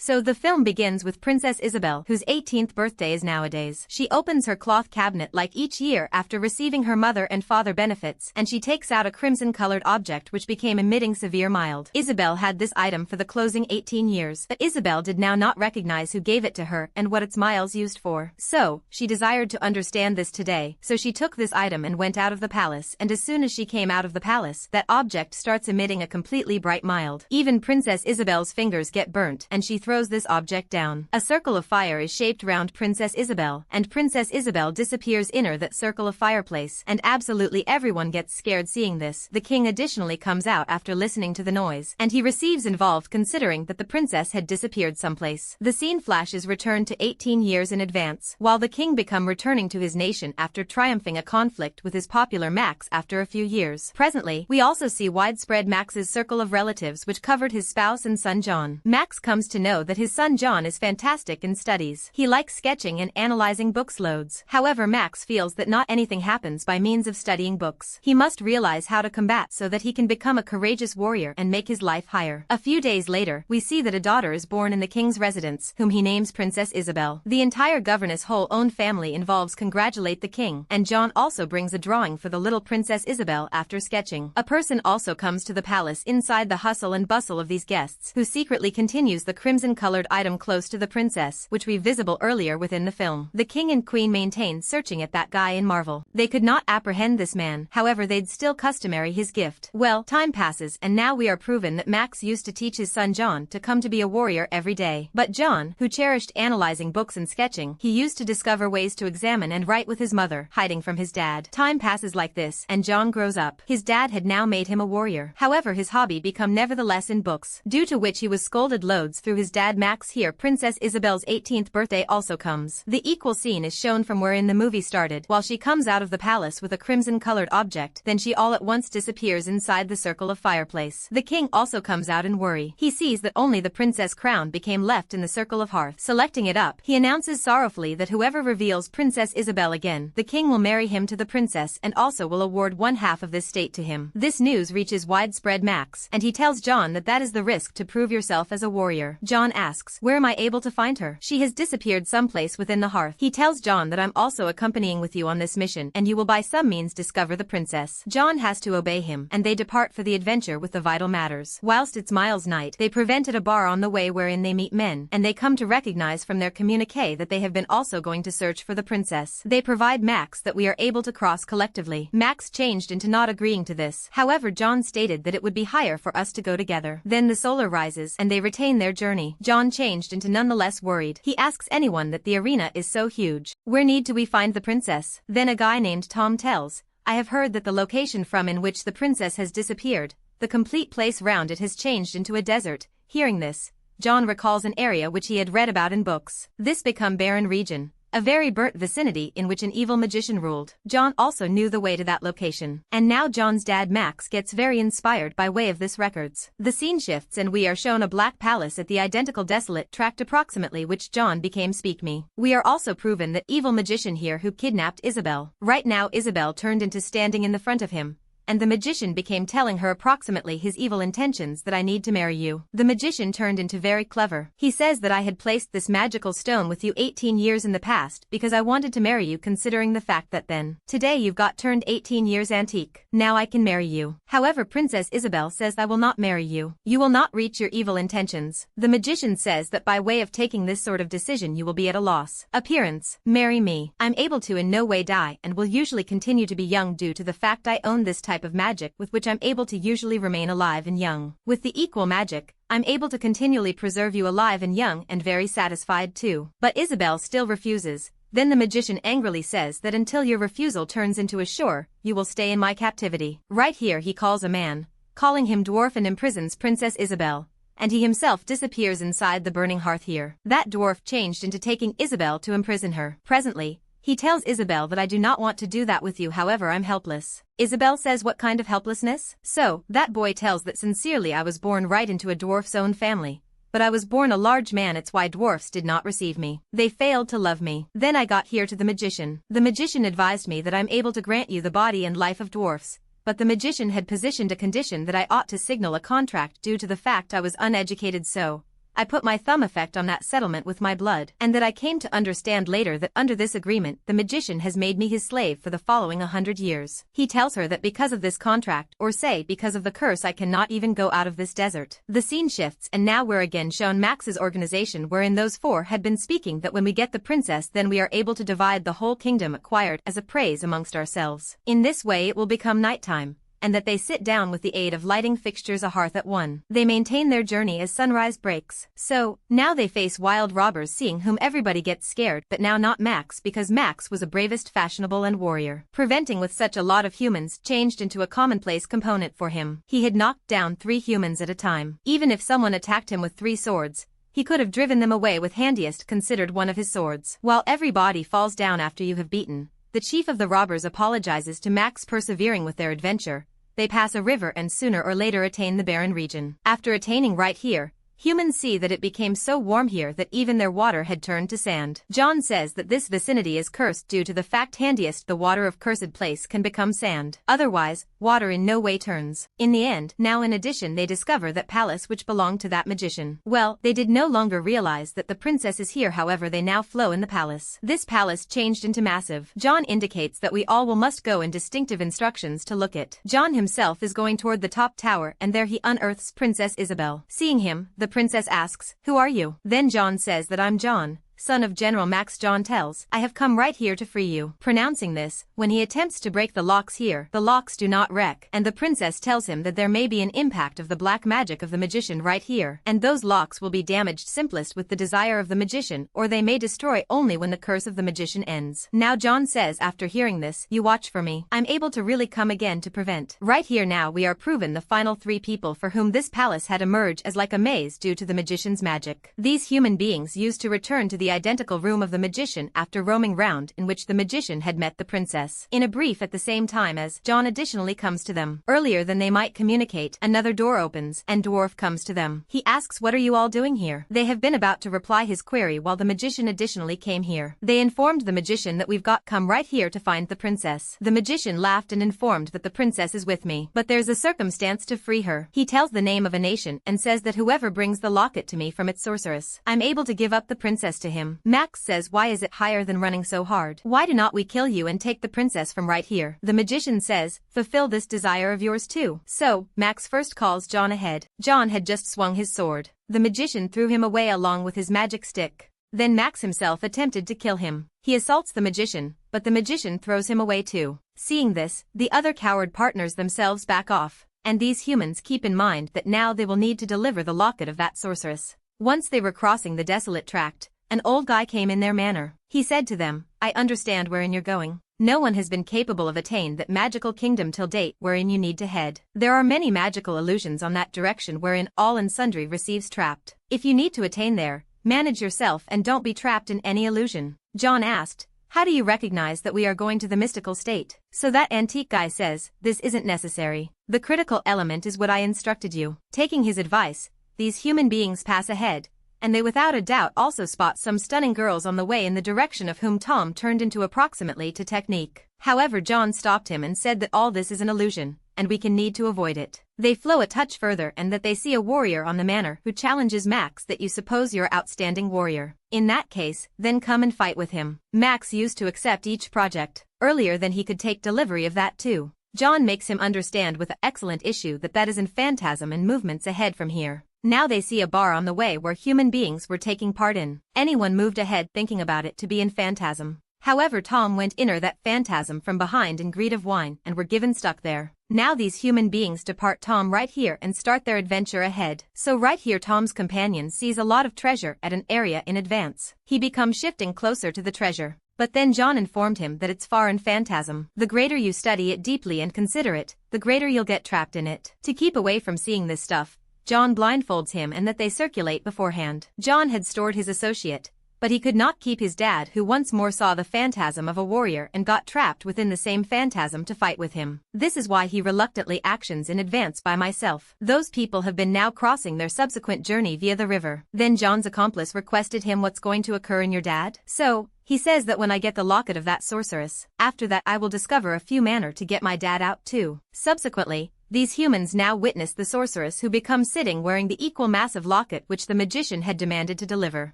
So the film begins with Princess Isabel, whose 18th birthday is nowadays. She opens her cloth cabinet like each year after receiving her mother and father benefits, and she takes out a crimson-colored object which became emitting severe mild. Isabel had this item for the closing 18 years, but Isabel did now not recognize who gave it to her and what its miles used for. So, she desired to understand this today, so she took this item and went out of the palace, and as soon as she came out of the palace, that object starts emitting a completely bright mild. Even Princess Isabel's fingers get burnt, and she throws this object down. A circle of fire is shaped round Princess Isabel, and Princess Isabel disappears in that circle of fireplace, and absolutely everyone gets scared seeing this. The king additionally comes out after listening to the noise, and he receives involved considering that the princess had disappeared someplace. The scene flashes return to 18 years in advance, while the king become returning to his nation after triumphing a conflict with his popular Max after a few years. Presently, we also see widespread Max's circle of relatives which covered his spouse and son John. Max comes to know that his son John is fantastic in studies. He likes sketching and analyzing books loads. However, Max feels that not anything happens by means of studying books. He must realize how to combat so that he can become a courageous warrior and make his life higher. A few days later, we see that a daughter is born in the king's residence, whom he names Princess Isabel. The entire governess' whole own family involves congratulate the king, and John also brings a drawing for the little Princess Isabel after sketching. A person also comes to the palace inside the hustle and bustle of these guests, who secretly continues the crimson-colored item close to the princess, which we visible earlier within the film. The king and queen maintain searching at that guy in marvel. They could not apprehend this man, however they'd still customary his gift. Well, time passes, and now we are proven that Max used to teach his son John to come to be a warrior every day. But John, who cherished analyzing books and sketching, he used to discover ways to examine and write with his mother, hiding from his dad. Time passes like this, and John grows up. His dad had now made him a warrior. However, his hobby become nevertheless in books, due to which he was scolded loads through his dad Max. Here Princess Isabel's 18th birthday also comes. The equal scene is shown from wherein the movie started, while she comes out of the palace with a crimson-colored object, then she all at once disappears inside the circle of fireplace. The king also comes out in worry. He sees that only the princess crown became left in the circle of hearth. Selecting it up, he announces sorrowfully that whoever reveals Princess Isabel again, the king will marry him to the princess and also will award one half of this state to him. This news reaches widespread Max, and he tells John that that is the risk to prove yourself as a warrior. John asks, where am I able to find her? She has disappeared someplace within the hearth. He tells John that I'm also accompanying with you on this mission, and you will by some means discover the princess. John has to obey him, and they depart for the adventure with the vital matters. Whilst it's Miles' night, they prevent at a bar on the way wherein they meet men, and they come to recognize from their communique that they have been also going to search for the princess. They provide Max that we are able to cross collectively. Max changed into not agreeing to this. However, John stated that it would be higher for us to go together. Then the solar rises, and they retain their journey. John changed into nonetheless worried. He asks anyone that the arena is so huge. Where need we find the princess? Then a guy named Tom tells, I have heard that the location from in which the princess has disappeared, the complete place round it has changed into a desert. Hearing this, John recalls an area which he had read about in books. This become barren region, a very burnt vicinity in which an evil magician ruled. John also knew the way to that location. And now John's dad Max gets very inspired by way of this records. The scene shifts and we are shown a black palace at the identical desolate tract approximately which John became Speak Me. We are also proven that evil magician here who kidnapped Isabel. Right now Isabel turned into standing in the front of him, and the magician became telling her approximately his evil intentions that I need to marry you. The magician turned into very clever. He says that I had placed this magical stone with you 18 years in the past because I wanted to marry you considering the fact that then, today you've got turned 18 years antique. Now I can marry you. However, Princess Isabel says I will not marry you. You will not reach your evil intentions. The magician says that by way of taking this sort of decision you will be at a loss. Appearance, marry me. I'm able to in no way die and will usually continue to be young due to the fact I own this type of magic with which I'm able to usually remain alive and young. With the equal magic, I'm able to continually preserve you alive and young and very satisfied too. But Isabel still refuses. Then the magician angrily says that until your refusal turns into a sure, you will stay in my captivity. Right here he calls a man, calling him dwarf, and imprisons Princess Isabel, and he himself disappears inside the burning hearth here. That dwarf changed into taking Isabel to imprison her. Presently, he tells Isabel that I do not want to do that with you, however I'm helpless. Isabel says what kind of helplessness? So, that boy tells that sincerely I was born right into a dwarf's own family, but I was born a large man, it's why dwarfs did not receive me. They failed to love me. Then I got here to the magician. The magician advised me that I'm able to grant you the body and life of dwarfs, but the magician had positioned a condition that I ought to signal a contract due to the fact I was uneducated, so I put my thumb effect on that settlement with my blood, and that I came to understand later that under this agreement the magician has made me his slave for the following 100 years. He tells her that because of this contract, or say because of the curse, I cannot even go out of this desert. The scene shifts and now we're again shown Max's organization, wherein those four had been speaking that when we get the princess then we are able to divide the whole kingdom acquired as a praise amongst ourselves. In this way it will become nighttime, and that they sit down with the aid of lighting fixtures a hearth at one. They maintain their journey as sunrise breaks. So, now they face wild robbers, seeing whom everybody gets scared, but now not Max, because Max was a bravest, fashionable and warrior. Preventing with such a lot of humans changed into a commonplace component for him. He had knocked down 3 humans at a time. Even if someone attacked him with 3 swords, he could have driven them away with handiest considered one of his swords. While everybody falls down after you have beaten, the chief of the robbers apologizes to Max, persevering with their adventure. They pass a river and sooner or later attain the barren region. After attaining right here, humans see that it became so warm here that even their water had turned to sand. John says that this vicinity is cursed due to the fact handiest the water of cursed place can become sand. Otherwise, water in no way turns. In the end, now in addition they discover that palace which belonged to that magician. Well, they did no longer realize that the princess is here, however they now flow in the palace. This palace changed into massive. John indicates that we all will must go in distinctive instructions to look at. John himself is going toward the top tower and there he unearths Princess Isabel. Seeing him, the princess asks, "Who are you?" Then John says that I'm John, son of General Max. John tells, "I have come right here to free you." Pronouncing this, when he attempts to break the locks here, the locks do not wreck, and the princess tells him that there may be an impact of the black magic of the magician right here, and those locks will be damaged simplest with the desire of the magician, or they may destroy only when the curse of the magician ends. Now John says after hearing this, "You watch for me. I'm able to really come again to prevent." Right here now we are proven the final 3 people for whom this palace had emerged as like a maze due to the magician's magic. These human beings used to return to the identical room of the magician after roaming round, in which the magician had met the princess. In a brief at the same time as John additionally comes to them. Earlier than they might communicate, another door opens and Dwarf comes to them. He asks, "What are you all doing here?" They have been about to reply his query while the magician additionally came here. They informed the magician that we've got come right here to find the princess. The magician laughed and informed that the princess is with me, but there's a circumstance to free her. He tells the name of a nation and says that whoever brings the locket to me from its sorceress, I'm able to give up the princess to him. Max says, "Why is it higher than running so hard? Why do not we kill you and take the princess from right here?" The magician says, "Fulfill this desire of yours too." So, Max first calls John ahead. John had just swung his sword. The magician threw him away along with his magic stick. Then Max himself attempted to kill him. He assaults the magician, but the magician throws him away too. Seeing this, the other coward partners themselves back off, and these humans keep in mind that now they will need to deliver the locket of that sorceress. Once they were crossing the desolate tract, an old guy came in their manner. He said to them, "I understand wherein you're going. No one has been capable of attain that magical kingdom till date wherein you need to head. There are many magical illusions on that direction wherein all and sundry receives trapped. If you need to attain there, manage yourself and don't be trapped in any illusion." John asked, "How do you recognize that we are going to the mystical state?" So that antique guy says, "This isn't necessary. The critical element is what I instructed you." Taking his advice, these human beings pass ahead, and they without a doubt also spot some stunning girls on the way in the direction of whom Tom turned into approximately to technique. However, John stopped him and said that all this is an illusion, and we can need to avoid it. They flow a touch further and that they see a warrior on the manor who challenges Max that you suppose you're outstanding warrior. In that case, then come and fight with him. Max used to accept each project. Earlier than he could take delivery of that too. John makes him understand with an excellent issue that that is in phantasm and movements ahead from here. Now they see a bar on the way where human beings were taking part in. Anyone moved ahead thinking about it to be in phantasm. However, Tom went inner that phantasm from behind in greed of wine and were given stuck there. Now these human beings depart Tom right here and start their adventure ahead. So right here Tom's companion sees a lot of treasure at an area in advance. He becomes shifting closer to the treasure. But then John informed him that it's far in phantasm. The greater you study it deeply and consider it, the greater you'll get trapped in it. To keep away from seeing this stuff, John blindfolds him and that they circulate beforehand. John had stored his associate, but he could not keep his dad who once more saw the phantasm of a warrior and got trapped within the same phantasm to fight with him. This is why he reluctantly actions in advance by myself. Those people have been now crossing their subsequent journey via the river. Then John's accomplice requested him what's going to occur in your dad. So, he says that when I get the locket of that sorceress, after that I will discover a few manner to get my dad out too. Subsequently, these humans now witness the sorceress who becomes sitting wearing the equal massive locket which the magician had demanded to deliver.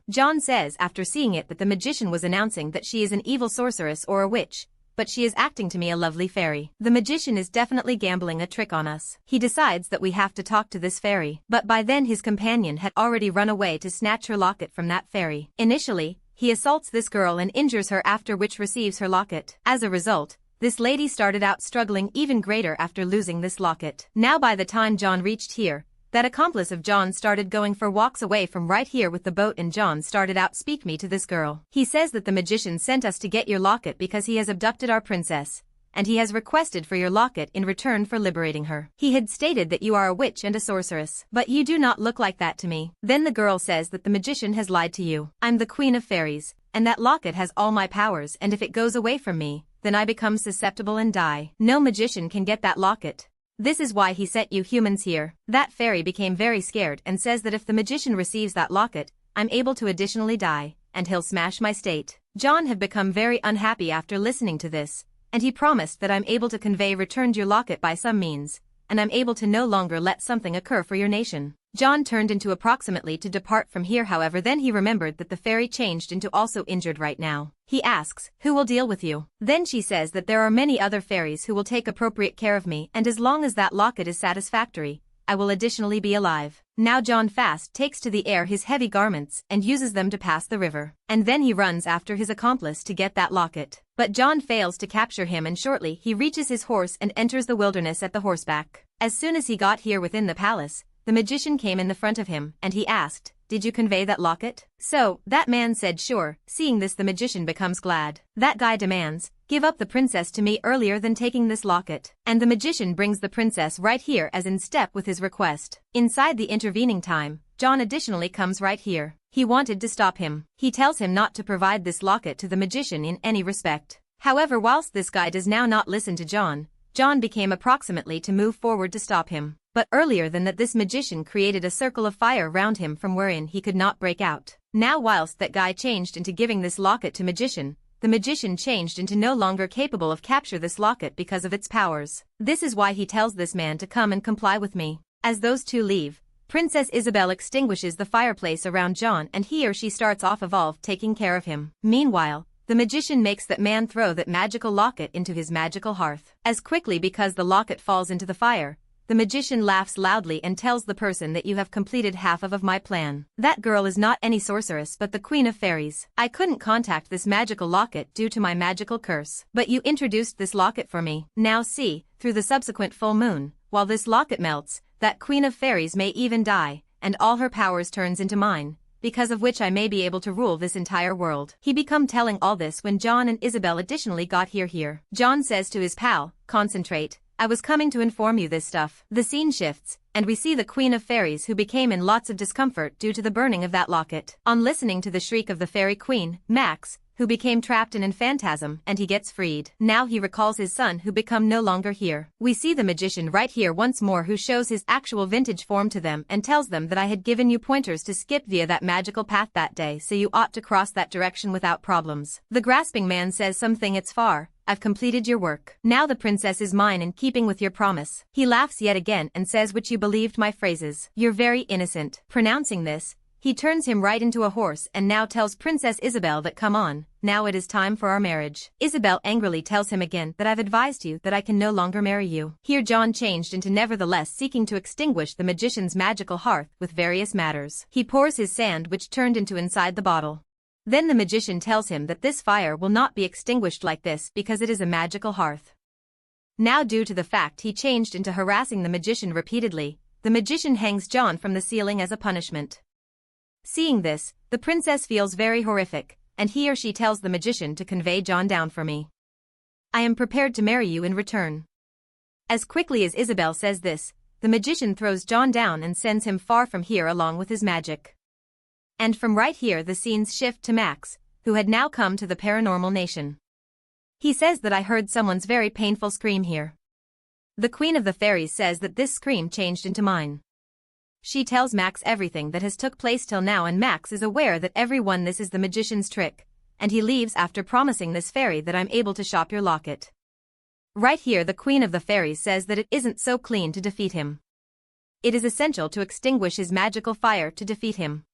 John says after seeing it that the magician was announcing that she is an evil sorceress or a witch, but she is acting to me a lovely fairy. The magician is definitely gambling a trick on us. He decides that we have to talk to this fairy, but by then his companion had already run away to snatch her locket from that fairy. Initially, he assaults this girl and injures her, after which receives her locket. As a result, this lady started out struggling even greater after losing this locket. Now by the time John reached here, that accomplice of John started going for walks away from right here with the boat, and John started out speak me to this girl. He says that the magician sent us to get your locket because he has abducted our princess, and he has requested for your locket in return for liberating her. He had stated that you are a witch and a sorceress, but you do not look like that to me. Then the girl says that the magician has lied to you. I'm the queen of fairies, and that locket has all my powers, and if it goes away from me, then I become susceptible and die. No magician can get that locket. This is why he sent you humans here. That fairy became very scared and says that if the magician receives that locket, I'm able to additionally die, and he'll smash my state. John had become very unhappy after listening to this, and he promised that I'm able to convey returned your locket by some means, and I'm able to no longer let something occur for your nation. John turned into approximately to depart from here, however then he remembered that the fairy changed into also injured right now. He asks, who will deal with you? Then she says that there are many other fairies who will take appropriate care of me, and as long as that locket is satisfactory, I will additionally be alive. Now John fast takes to the air his heavy garments and uses them to pass the river, and then he runs after his accomplice to get that locket. But John fails to capture him, and shortly he reaches his horse and enters the wilderness at the horseback. As soon as he got here within the palace, the magician came in the front of him, and he asked, did you convey that locket? So, that man said sure. Seeing this, the magician becomes glad. That guy demands, give up the princess to me earlier than taking this locket. And the magician brings the princess right here as in step with his request. Inside the intervening time, John additionally comes right here. He wanted to stop him. He tells him not to provide this locket to the magician in any respect. However, whilst this guy does now not listen to John, John became approximately to move forward to stop him. But earlier than that, this magician created a circle of fire round him from wherein he could not break out. Now whilst that guy changed into giving this locket to magician, the magician changed into no longer capable of capture this locket because of its powers. This is why he tells this man to come and comply with me. As those two leave, Princess Isabel extinguishes the fireplace around John, and he or she starts off evolved taking care of him. Meanwhile, the magician makes that man throw that magical locket into his magical hearth. As quickly because the locket falls into the fire, the magician laughs loudly and tells the person that you have completed half of my plan. That girl is not any sorceress but the queen of fairies. I couldn't contact this magical locket due to my magical curse. But you introduced this locket for me. Now see, through the subsequent full moon, while this locket melts, that queen of fairies may even die, and all her powers turns into mine, because of which I may be able to rule this entire world. He become telling all this when John and Isabel additionally got here. John says to his pal, concentrate. I was coming to inform you this stuff. The scene shifts, and we see the Queen of Fairies who became in lots of discomfort due to the burning of that locket. On listening to the shriek of the fairy queen, Max, who became trapped in an phantasm, and he gets freed. Now he recalls his son who become no longer here. We see the magician right here once more who shows his actual vintage form to them and tells them that I had given you pointers to skip via that magical path that day, so you ought to cross that direction without problems. The grasping man says something, it's far. I've completed your work. Now the princess is mine in keeping with your promise. He laughs yet again and says, which you believed my phrases. You're very innocent. Pronouncing this, he turns him right into a horse and now tells Princess Isabel that come on, now it is time for our marriage. Isabel angrily tells him again that I've advised you that I can no longer marry you. Here John changed into nevertheless seeking to extinguish the magician's magical hearth with various matters. He pours his sand which turned into inside the bottle. Then the magician tells him that this fire will not be extinguished like this because it is a magical hearth. Now due to the fact he changed into harassing the magician repeatedly, the magician hangs John from the ceiling as a punishment. Seeing this, the princess feels very horrific, and he or she tells the magician to convey John down for me. I am prepared to marry you in return. As quickly as Isabel says this, the magician throws John down and sends him far from here along with his magic. And from right here the scenes shift to Max, who had now come to the paranormal nation. He says that I heard someone's very painful scream here. The Queen of the Fairies says that this scream changed into mine. She tells Max everything that has took place till now, and Max is aware that everyone this is the magician's trick, and he leaves after promising this fairy that I'm able to shop your locket. Right here the Queen of the Fairies says that it isn't so clean to defeat him. It is essential to extinguish his magical fire to defeat him.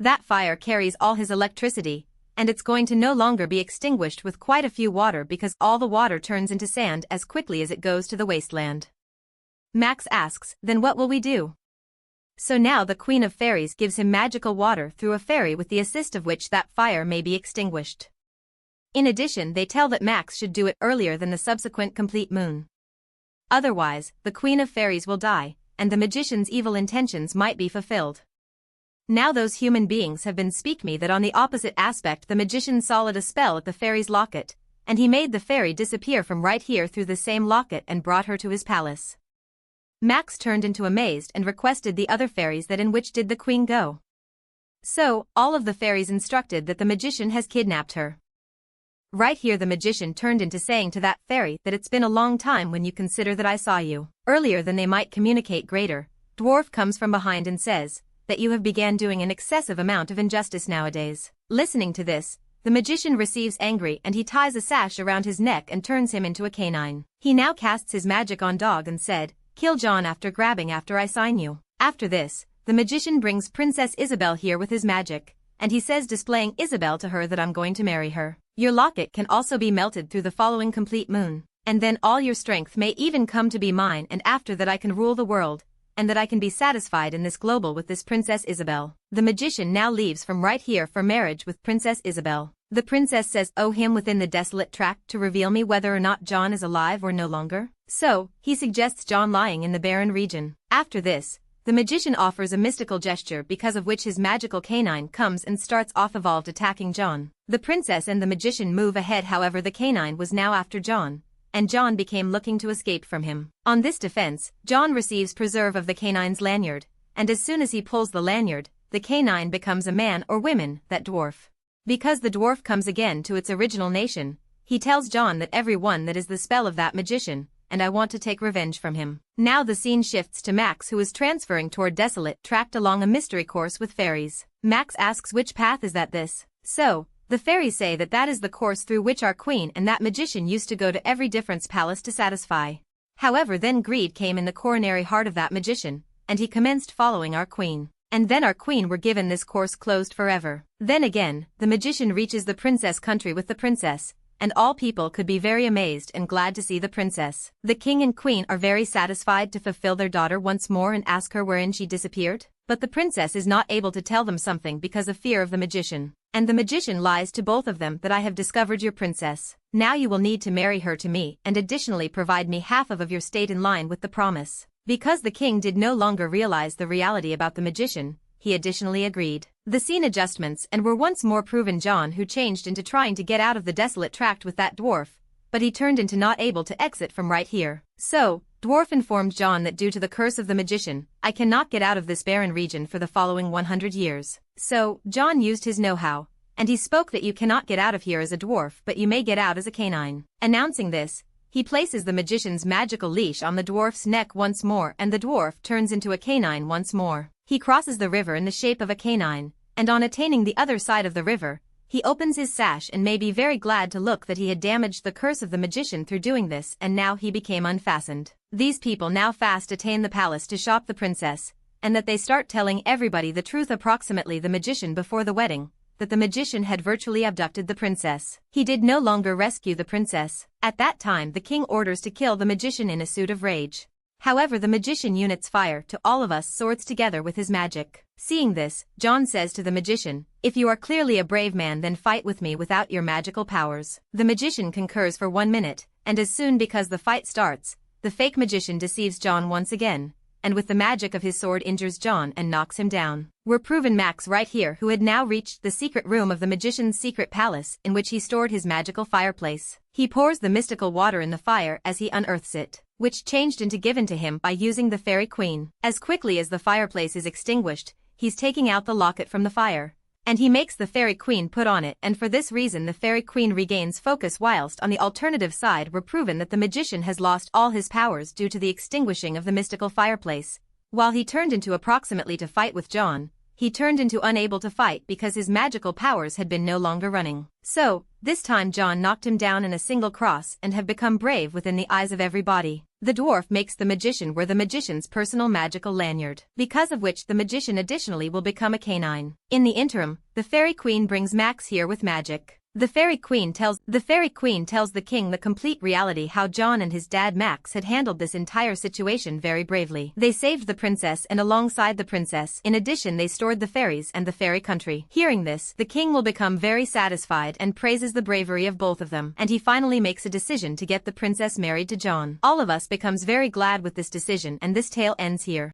That fire carries all his electricity, and it's going to no longer be extinguished with quite a few water because all the water turns into sand as quickly as it goes to the wasteland. Max asks, then what will we do? So now the Queen of Fairies gives him magical water through a fairy with the assist of which that fire may be extinguished. In addition, they tell that Max should do it earlier than the subsequent complete moon. Otherwise, the Queen of Fairies will die, and the magician's evil intentions might be fulfilled. Now those human beings have been speak me that on the opposite aspect the magician solid a spell at the fairy's locket, and he made the fairy disappear from right here through the same locket and brought her to his palace. Max turned into amazed and requested the other fairies that in which did the queen go. So, all of the fairies instructed that the magician has kidnapped her. Right here the magician turned into saying to that fairy that it's been a long time when you consider that I saw you. Earlier than they might communicate greater, dwarf comes from behind and says that you have began doing an excessive amount of injustice nowadays. Listening to this, the magician receives angry and he ties a sash around his neck and turns him into a canine. He now casts his magic on dog and said, kill John after grabbing after I sign you. After this, the magician brings Princess Isabel here with his magic, and he says displaying Isabel to her that I'm going to marry her. Your locket can also be melted through the following complete moon, and then all your strength may even come to be mine, and after that I can rule the world, and that I can be satisfied in this global with this Princess Isabel. The magician now leaves from right here for marriage with Princess Isabel. The princess says, oh him within the desolate tract to reveal me whether or not John is alive or no longer. So, he suggests John lying in the barren region. After this, the magician offers a mystical gesture because of which his magical canine comes and starts off evolved attacking John. The princess and the magician move ahead, however the canine was now after John, and John became looking to escape from him. On this defense, John receives preserve of the canine's lanyard, and as soon as he pulls the lanyard, the canine becomes a man or woman, that dwarf. Because the dwarf comes again to its original nation, he tells John that everyone that is the spell of that magician, and I want to take revenge from him. Now the scene shifts to Max, who is transferring toward desolate tract along a mystery course with fairies. Max asks which path is that this? So, the fairies say that that is the course through which our queen and that magician used to go to every difference palace to satisfy. However, then greed came in the coronary heart of that magician, and he commenced following our queen. And then our queen were given this course closed forever. Then again, the magician reaches the princess country with the princess, and all people could be very amazed and glad to see the princess. The king and queen are very satisfied to fulfill their daughter once more and ask her wherein she disappeared, but the princess is not able to tell them something because of fear of the magician. And the magician lies to both of them that I have discovered your princess. Now you will need to marry her to me and additionally provide me half of your state in line with the promise. Because the king did no longer realize the reality about the magician, he additionally agreed. The scene adjustments and were once more proven John, who changed into trying to get out of the desolate tract with that dwarf, but he turned into not able to exit from right here. So, dwarf informed John that due to the curse of the magician, I cannot get out of this barren region for the following 100 years. So, John used his know-how, and he spoke that you cannot get out of here as a dwarf but you may get out as a canine. Announcing this, he places the magician's magical leash on the dwarf's neck once more and the dwarf turns into a canine once more. He crosses the river in the shape of a canine, and on attaining the other side of the river, he opens his sash and may be very glad to look that he had damaged the curse of the magician through doing this, and now he became unfastened. These people now fast attain the palace to shop the princess, and that they start telling everybody the truth approximately the magician before the wedding, that the magician had virtually abducted the princess. He did no longer rescue the princess. At that time the king orders to kill the magician in a suit of rage. However, the magician units fire to all of us swords together with his magic. Seeing this, John says to the magician, if you are clearly a brave man then fight with me without your magical powers. The magician concurs for 1 minute, and as soon because the fight starts, the fake magician deceives John once again, and with the magic of his sword injures John and knocks him down. We're proven Max right here, who had now reached the secret room of the magician's secret palace in which he stored his magical fireplace. He pours the mystical water in the fire as he unearths it, which changed into given to him by using the fairy queen. As quickly as the fireplace is extinguished, he's taking out the locket from the fire, and he makes the fairy queen put on it, and for this reason the fairy queen regains focus, whilst on the alternative side we're proven that the magician has lost all his powers due to the extinguishing of the mystical fireplace. While he turned into approximately to fight with John, he turned into unable to fight because his magical powers had been no longer running. So, this time John knocked him down in a single cross and have become brave within the eyes of everybody. The dwarf makes the magician wear the magician's personal magical lanyard, because of which the magician additionally will become a canine. In the interim, the fairy queen brings Max here with magic. The fairy queen tells the king the complete reality how John and his dad Max had handled this entire situation very bravely. They saved the princess, and alongside the princess, in addition they stored the fairies and the fairy country. Hearing this, the king will become very satisfied and praises the bravery of both of them, and he finally makes a decision to get the princess married to John. All of us becomes very glad with this decision, and this tale ends here.